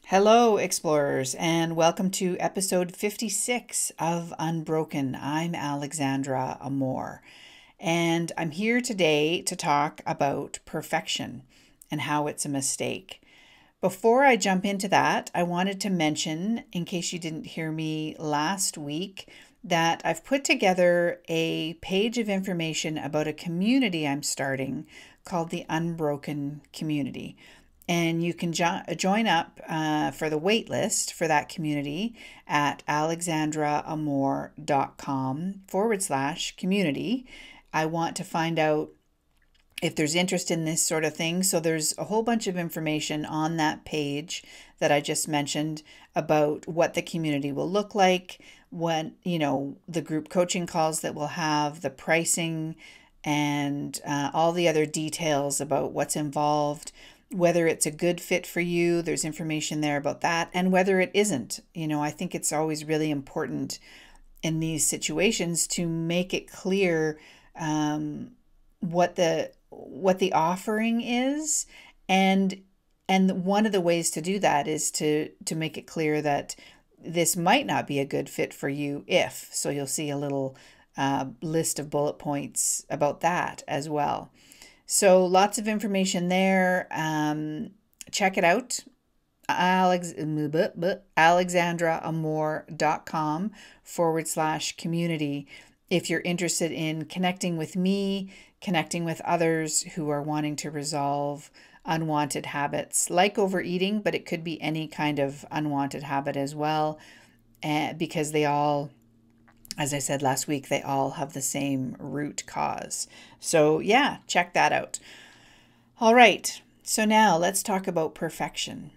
Hello, explorers, and welcome to episode 56 of Unbroken. I'm Alexandra Amor, and I'm here today to talk about perfection and how it's a mistake. Before I jump into that, I wanted to mention, in case you didn't hear me last week, that I've put together a page of information about a community I'm starting called the Unbroken community. And you can join up for the wait list for that community at alexandraamor.com/community. I want to find out if there's interest in this sort of thing. So there's a whole bunch of information on that page that I just mentioned about what the community will look like, what, the group coaching calls that we'll have, the pricing, and all the other details about what's involved, whether it's a good fit for you. There's information there about that, and whether it isn't. I think it's always really important in these situations to make it clear what the offering is, and one of the ways to do that is to make it clear that this might not be a good fit for you if. So you'll see a little list of bullet points about that as well. So lots of information there. Check it out. alexandraamor.com/community if you're interested in connecting with me, connecting with others who are wanting to resolve unwanted habits like overeating, but it could be any kind of unwanted habit as well, because they all, as I said last week, they all have the same root cause. So yeah, check that out. All right, so now let's talk about perfection.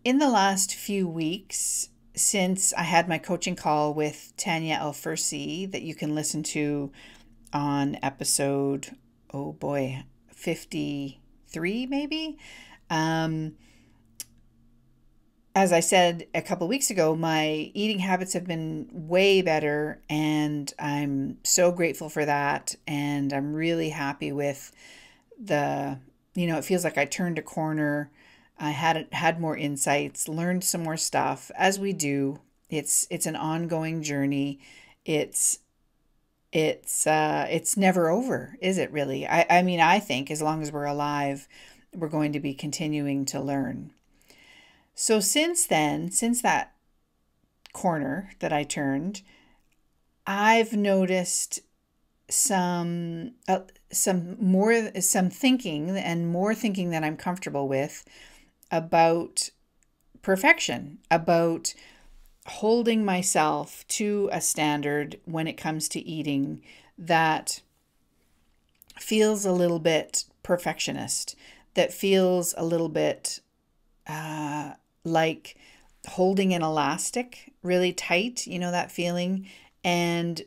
In the last few weeks, since I had my coaching call with Tanya Alfursi that you can listen to on episode, 53 maybe. As I said a couple of weeks ago, my eating habits have been way better, and I'm so grateful for that. And I'm really happy with it feels like I turned a corner. I had more insights, learned some more stuff, as we do. It's an ongoing journey. It's never over, is it really? I mean, I think as long as we're alive, we're going to be continuing to learn. So since that corner that I turned, I've noticed some thinking that I'm comfortable with about perfection, about holding myself to a standard when it comes to eating that feels a little bit perfectionist, that feels a little bit like holding an elastic really tight, that feeling. And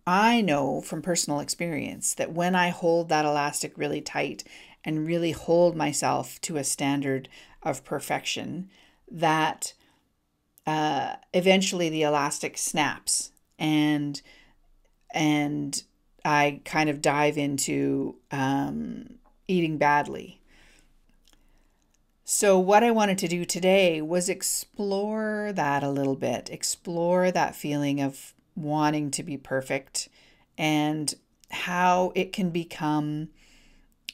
I know from personal experience that when I hold that elastic really tight and really hold myself to a standard of perfection, that eventually the elastic snaps and I kind of dive into eating badly. So what I wanted to do today was explore that a little bit, explore that feeling of wanting to be perfect and how it can become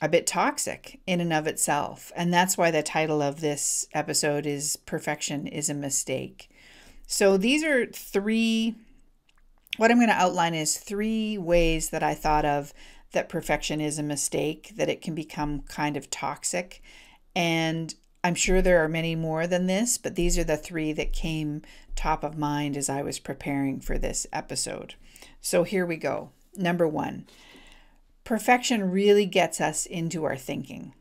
a bit toxic in and of itself. And that's why the title of this episode is Perfection is a Mistake. So these are what I'm going to outline is 3 ways that I thought of that perfection is a mistake, that it can become kind of toxic. And I'm sure there are many more than this, but these are the 3 that came top of mind as I was preparing for this episode. So here we go. Number 1, perfection really gets us into our thinking.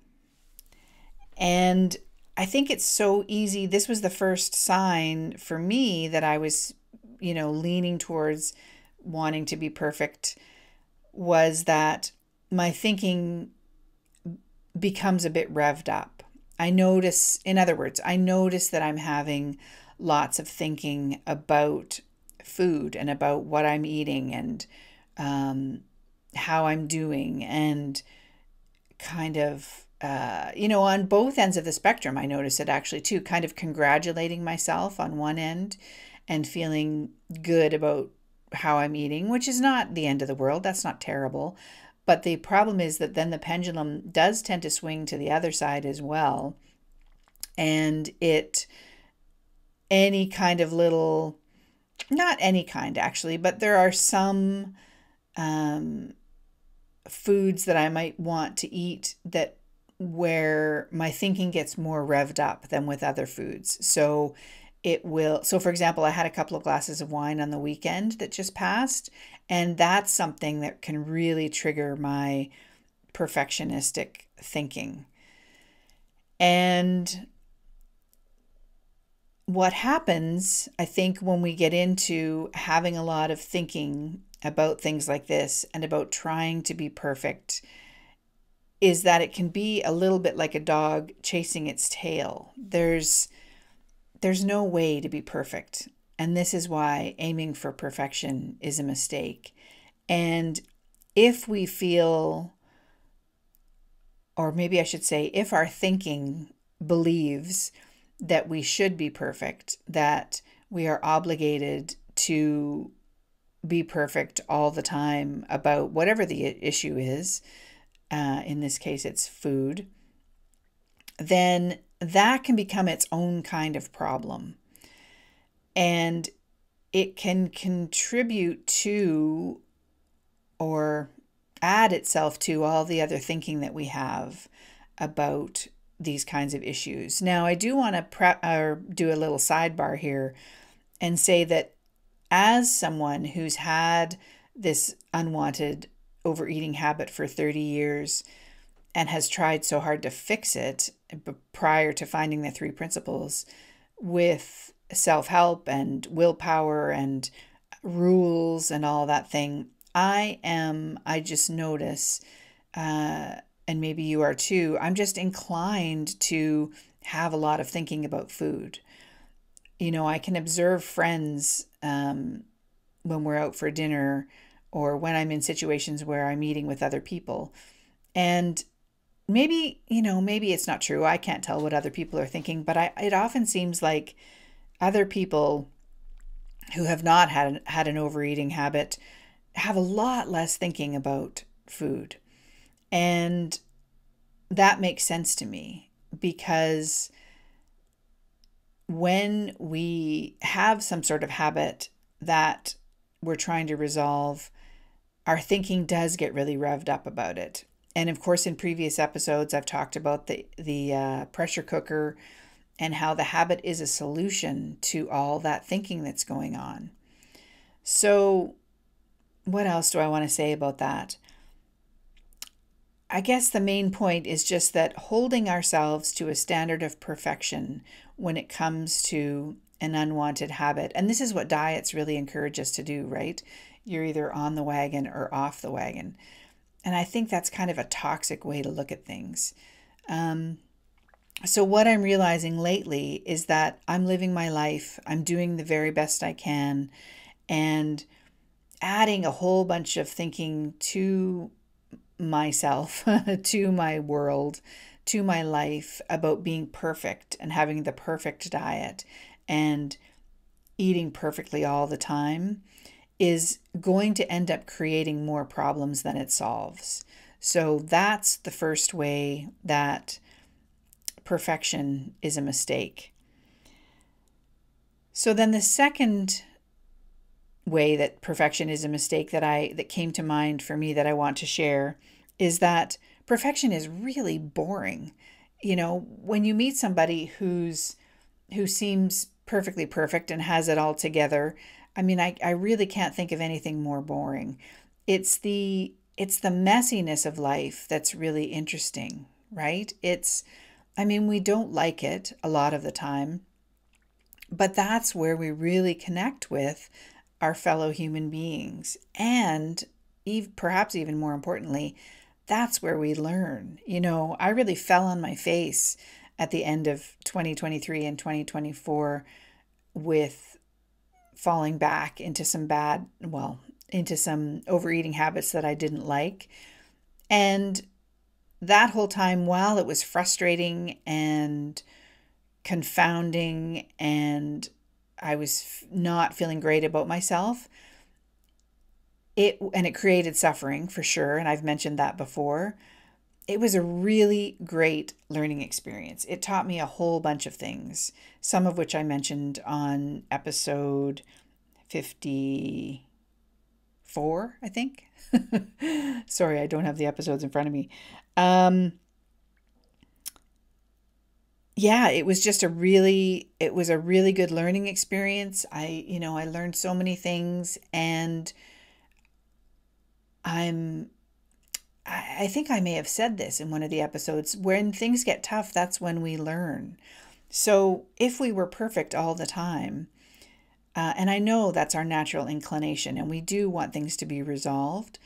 And I think it's so easy. This was the first sign for me that I was, leaning towards wanting to be perfect, was that my thinking becomes a bit revved up. I notice that I'm having lots of thinking about food and about what I'm eating and how I'm doing, and kind of on both ends of the spectrum, I notice it actually too, kind of congratulating myself on one end and feeling good about how I'm eating, which is not the end of the world. That's not terrible. But the problem is that then the pendulum does tend to swing to the other side as well. And any kind of little, not any kind actually, but there are some foods that I might want to eat that where my thinking gets more revved up than with other foods. So for example, I had a couple of glasses of wine on the weekend that just passed, and that's something that can really trigger my perfectionistic thinking. And what happens, I think, when we get into having a lot of thinking about things like this and about trying to be perfect, is that it can be a little bit like a dog chasing its tail. There's no way to be perfect. And this is why aiming for perfection is a mistake. And if we feel, or maybe I should say, if our thinking believes that we should be perfect, that we are obligated to be perfect all the time about whatever the issue is, in this case it's food, then that can become its own kind of problem. And it can contribute to or add itself to all the other thinking that we have about these kinds of issues. Now, I do want to do a little sidebar here and say that as someone who's had this unwanted overeating habit for 30 years and has tried so hard to fix it prior to finding the 3 principles with self-help and willpower and rules and all that thing, I just notice, and maybe you are too, I'm just inclined to have a lot of thinking about food. I can observe friends when we're out for dinner or when I'm in situations where I'm eating with other people. And maybe it's not true. I can't tell what other people are thinking, but it often seems like other people who have not had an overeating habit have a lot less thinking about food. And that makes sense to me because when we have some sort of habit that we're trying to resolve, our thinking does get really revved up about it. And of course, in previous episodes, I've talked about the pressure cooker and how the habit is a solution to all that thinking that's going on. So what else do I want to say about that? I guess the main point is just that holding ourselves to a standard of perfection when it comes to an unwanted habit, and this is what diets really encourage us to do, right? You're either on the wagon or off the wagon. And I think that's kind of a toxic way to look at things. So what I'm realizing lately is that I'm living my life, I'm doing the very best I can, and adding a whole bunch of thinking to myself, to my world, to my life about being perfect and having the perfect diet and eating perfectly all the time is going to end up creating more problems than it solves. So that's the first way that perfection is a mistake. So then the second way that perfection is a mistake that came to mind for me that I want to share is that perfection is really boring. When you meet somebody who seems perfectly perfect and has it all together, I really can't think of anything more boring. It's the messiness of life that's really interesting, right? We don't like it a lot of the time, but that's where we really connect with our fellow human beings. And perhaps even more importantly, that's where we learn. I really fell on my face at the end of 2023 and 2024 with falling back into some overeating habits that I didn't like. And that whole time, while it was frustrating and confounding and I was not feeling great about myself, it created suffering for sure, and I've mentioned that before. It was a really great learning experience. It taught me a whole bunch of things, some of which I mentioned on episode 54, I think. Sorry, I don't have the episodes in front of me. Um, yeah, it was a really good learning experience. I learned so many things, and I'm I think I may have said this in one of the episodes. When things get tough, that's when we learn. So if we were perfect all the time, and I know that's our natural inclination, and we do want things to be resolved.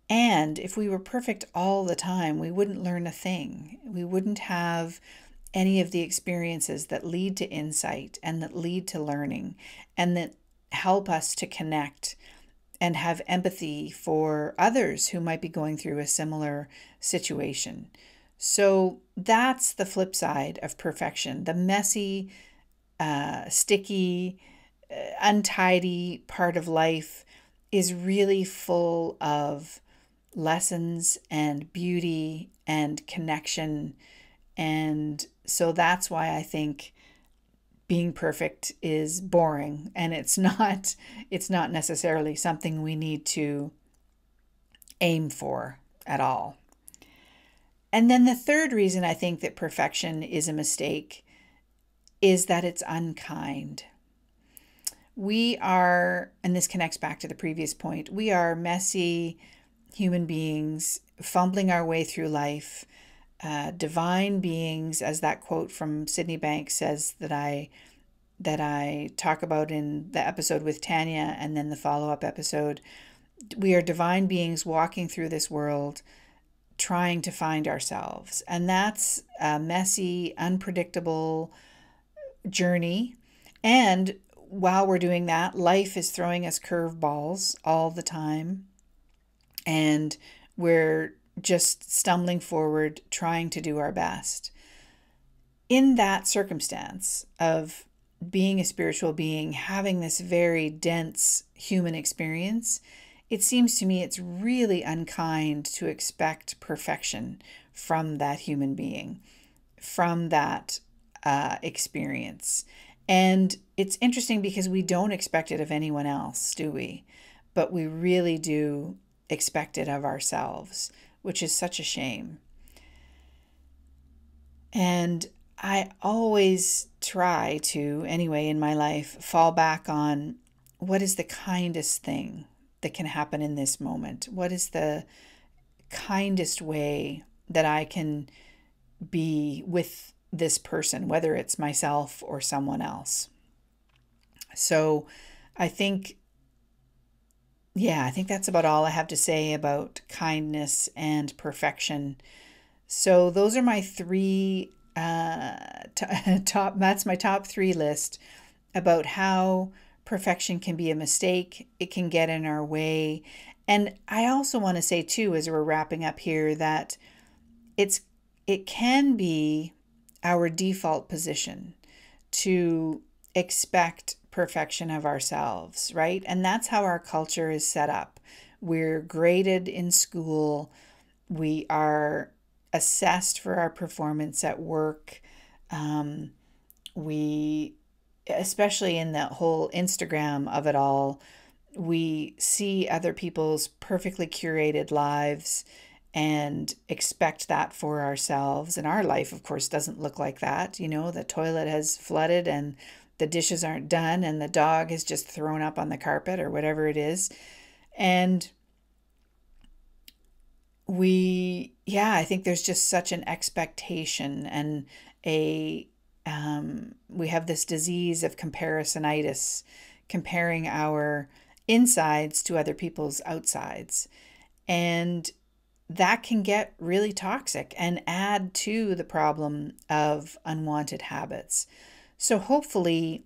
And if we were perfect all the time, we wouldn't learn a thing. We wouldn't have any of the experiences that lead to insight and that lead to learning and that help us to connect and have empathy for others who might be going through a similar situation. So that's the flip side of perfection. The messy, sticky, untidy part of life is really full of lessons and beauty and connection. And so that's why I think being perfect is boring, and it's not necessarily something we need to aim for at all. And then the third reason I think that perfection is a mistake is that it's unkind. We are, and this connects back to the previous point, we are messy human beings fumbling our way through life, divine beings, as that quote from Sydney Banks says that I talk about in the episode with Tanya and then the follow-up episode. We are divine beings walking through this world trying to find ourselves. And that's a messy, unpredictable journey. And while we're doing that, life is throwing us curveballs all the time. And we're just stumbling forward, trying to do our best. In that circumstance of being a spiritual being, having this very dense human experience, it seems to me it's really unkind to expect perfection from that human being, from that experience. And it's interesting because we don't expect it of anyone else, do we? But we really do expect it of ourselves, which is such a shame. And I always try to, anyway, in my life, fall back on what is the kindest thing that can happen in this moment? What is the kindest way that I can be with this person, whether it's myself or someone else? So I think, yeah, I think that's about all I have to say about kindness and perfection. So those are my three top. That's my top three list about how perfection can be a mistake. It can get in our way, and I also want to say too, as we're wrapping up here, that it can be our default position to expect perfection of ourselves, right? And that's how our culture is set up. We're graded in school. We are assessed for our performance at work. We, especially in that whole Instagram of it all, we see other people's perfectly curated lives and expect that for ourselves. And our life, of course, doesn't look like that. You know, the toilet has flooded and the dishes aren't done and the dog is just thrown up on the carpet or whatever it is. And I think there's just such an expectation and we have this disease of comparisonitis, comparing our insides to other people's outsides. And that can get really toxic and add to the problem of unwanted habits. So hopefully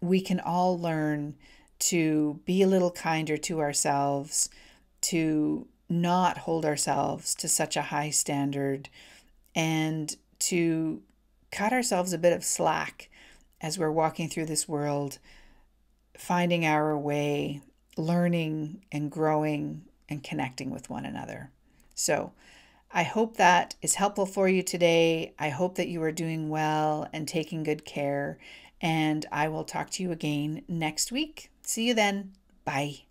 we can all learn to be a little kinder to ourselves, to not hold ourselves to such a high standard and to cut ourselves a bit of slack as we're walking through this world, finding our way, learning and growing and connecting with one another. So I hope that is helpful for you today. I hope that you are doing well and taking good care. And I will talk to you again next week. See you then. Bye.